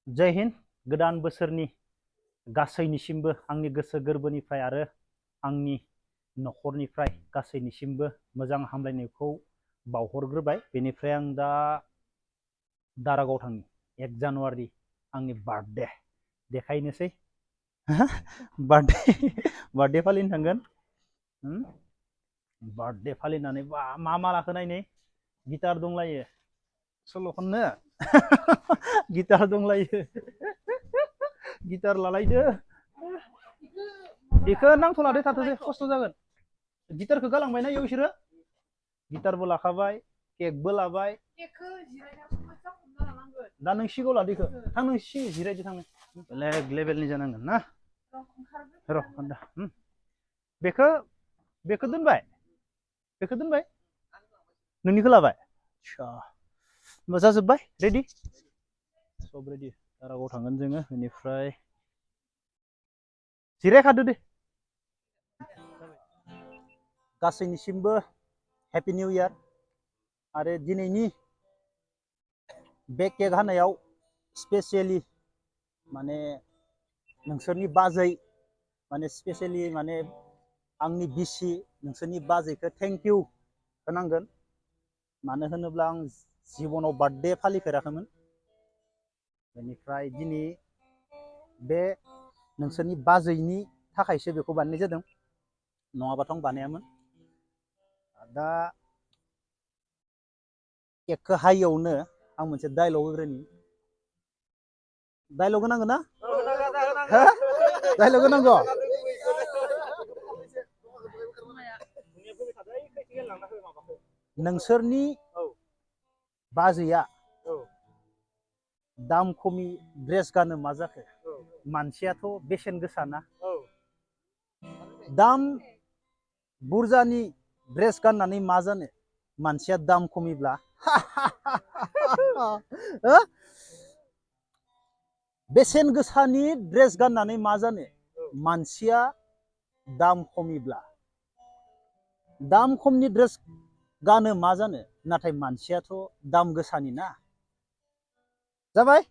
जय हिन्द गोदान बोसोरनि गासैनिसिमबो आंनि गोसो गोरबोनिफ्राय आरो आंनि नखरनिफ्राय गासैनिसिमबो मोजां हामलायनायखौ बावहरग्रोबाय। बेनिफ्राय आं दा दारागाव थांनि 1 जानुवारि आंनि बार्थडे देखायनोसै बार्थडे फालिनो थांगोन। बार्थडे फालिनानै मा लाखो नायनि गिटार दंलायो सल' खननो गिटार दंलायो गिटार लालायदो बेखौ नांथ'लादो थाथ'दो खस्थ' जागोन। गिटारखौ गालांबायना इयाव बिसोरो गिटारबो लाखाबाय केकबो लाबाय। दा नों सिगाङाव लादो इखो थां नों जिरायदो थांनो बेलेग लेभेलनि जानांगोन ना र' खोन्था बेखौ दोनबाय नोंनिखौ लाबाय आच्छा होमबा जाजोब्बाय रेडि सब रेडि दारागाव थांगोन जोङो बेनिफ्राय जिरायखादो दे गासैनिसिमबो हेपि निउ इयार आरो दिनैनि बे केक हानायाव स्पेसियेलि माने नोंसोरनि बाजै माने स्पेसियेलि माने आंनि बिसि नोंसोरनि बाजैखौ थेंक इउ होनांगोन। मानो होनोब्ला आं जिबनाव बार्थडे फालिफेराखैमोन। बेनिफ्राय दिनै बे नोंसोरनि बाजैनि थाखायसो बेखौ बानायनाय जादों नङाबाथ' आं बानायामोन। दा केकखौ हायियावनो आं मोनसे डायलग होग्रोनि डायलग होनांगौ ना डायलग होनांगौ नोंसोरनि बाजैया दाम खमि ड्रेस गानो मा जाखो मानसियाथ' बेसेन गोसाना दाम बुरजानि ड्रेस गाननानै मा जानो मानसिया दाम खमिब्ला बेसेन गोसानि ड्रेस गाननानै मा जानो मानसिया दाम खमिब्ला दाम खमनि ड्रेस गानो मा जानो नाथाय मानसियाथ' दाम गोसानि ना जाबाय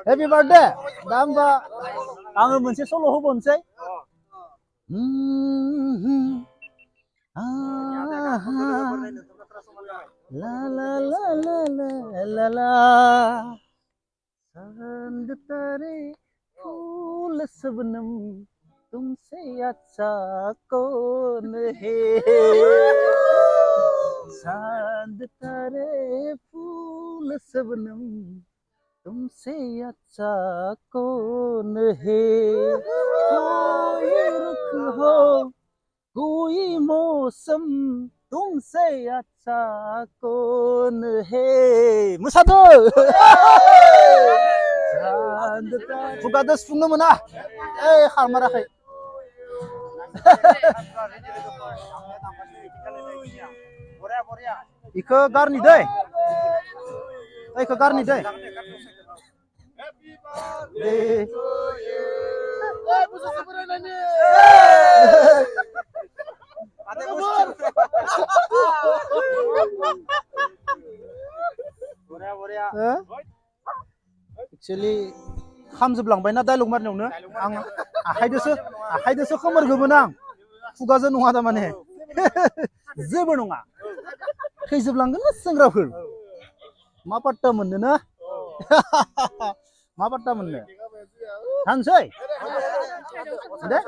हेपि बार्थडे दा होमबा आङो मोनसे सल' होबावनोसै ला ला ला ला ला ला ला चांद तारे फूल सबनम तुमसे अच्छा कौन है चांद तारे फूल सबनम तुमसे अच्छा कौन है कोई रुख हो कोई मौसम तुमसे अच्छा कौन है मोसादो खुगादो सुफुंनो मोना खारमाराखै इखौ गारनि दै इखौ गारनि दै एक्चुअली खामजोबलांबायना डायलग मारनायावनो आं आखाइदोसो खोमोरगौमोन आं खुगाजों नङा थारमाने जेबो नङा थैजोबलांगोन ना सेंग्राफोर मा पात्ता मोननो ना मा पात्ता मोननो थांसै दे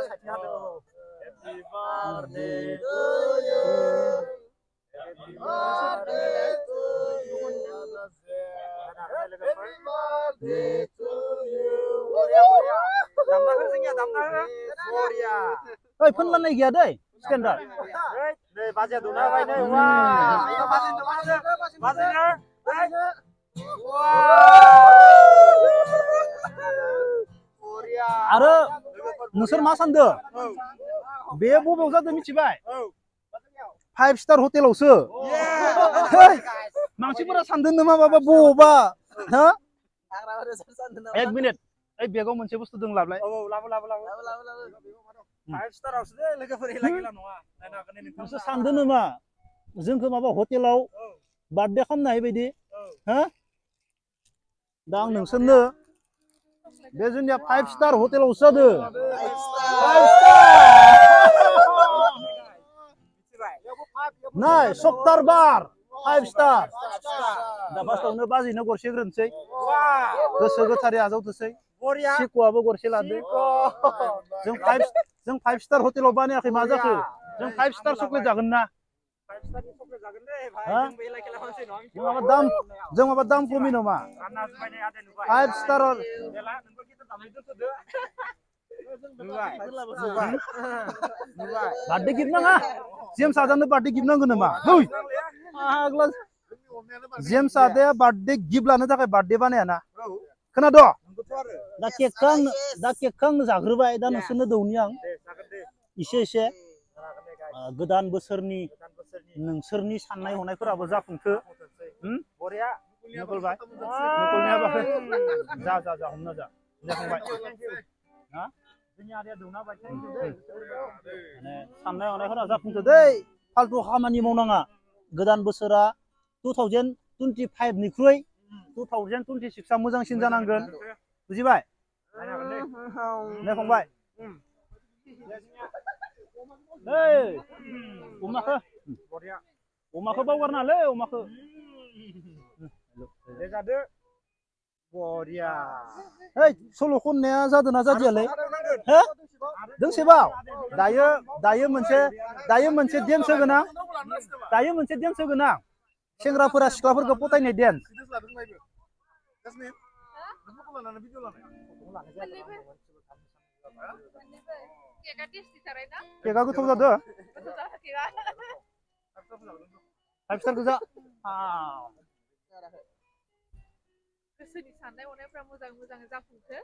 ओइ फोनलानाय गैया दै स्टेन्डार्ड आरो नोंसोर मा सानदों बे बबेयाव जादों मिथिबाय 5 स्टार हटेलावसो मानसिफोरा सानदों नामा माबा बबावबा हो 1 मिनिट ओइ बेगाव मोनसे बुस्थु दं लाबलाय 5 स्टारावसो दे लोगोफोर हिला गिला नङा नायनो हागोन नोंसोर सानदों नामा जोंखौ माबा हटेलाव बार्थडे खालामनो हायै बायदि हो दा आं नोंसोरनो बे जोंनिया 5 स्टार हटेलावसो जादों 5 स्टार नाय सप्तार बार 5 स्टार दा फार्स्टआवनो बाजैनो गरसे ग्रोनोसै गोसो गोथारै आजावथोसै सिकुआबो गरसे लादो जों 5 स्टार हटेलाव बानायाखै मा जाखो जों 5 स्टार चकलेट जागोन ना जों माबा दाम खमि नामा 5 स्टार बार्थडे गिफ्ट नाङा जेम्स आदानो बार्थडे गिफ्ट नांगौ नामा आग्ला जेम्स आदाया बार्थडे गिफ्ट लानो थाखाय बार्थडे बानायाना खोनाद' दा केकखौ आंनो जाग्रोबाय दा नोंसोरनो दौनि आं एसे गोदान बोसोरनि नोंसोरनि साननाय हनायफोराबो जाफुंथो नकलबाय जा हमना जा जाखांबाय जोंनि आदाया दौना बाय साननाय हनायफोरा जाफुंथो दै फाल्थु खामानि मावनाङा गोदान बोसोरा 2025 निख्रुइ 2026आ मोजांसिन जानांगोन बुजिबाय नै फंबाय अमाखौ बावगारनालै अमाखौ जादो बरिया सल' खननाया जादोंना जादियालै हो दोंसेबाव दायो मोनसे देन्स होगोन आं सेंग्राफोरा सिख्लाफोरखौ फथायनाय देन्स केकआ गोथाव जादों 5 स्टार गोजा गोसोनि साननाय हनायफ्रा मोजाङै जाफुंथो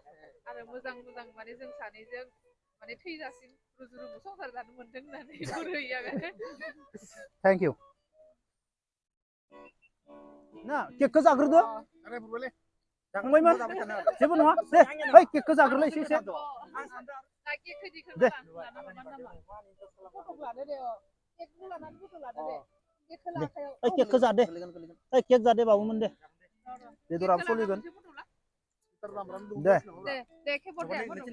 आरो मोजां माने जों सानैजों माने थैजासिम रुजु रुमु संसार जानो मोनथों होननानै गुरहैयो आरो थेंक इउ ना केकखौ जाग्रोदो जाखांबायमोन जेबो नङा दे ओइ केकखौ जाग्रोलाय एसे दे केकखौ जादे केक जादे बाबुमोन दे बेदराबो सोलिगोन दे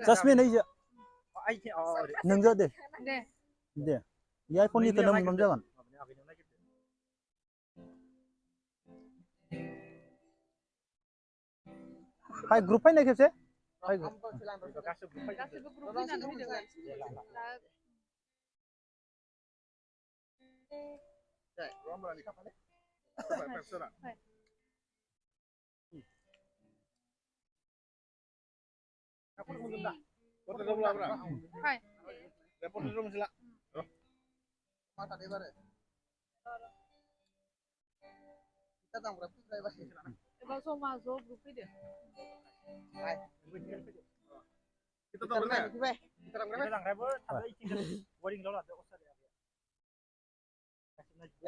जासमिन ओइजो नोंजो दे बे आइफननिखौ नों मोनबानो जागोन फाइ ग्रुप फैनाय खेबसे गासैबो ग्रुप फैनानै एबार जमा ज' ग्रुप फैदो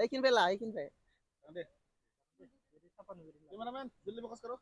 Ikin pe lah, ikin pe. Gimana men? Beli bekas karo?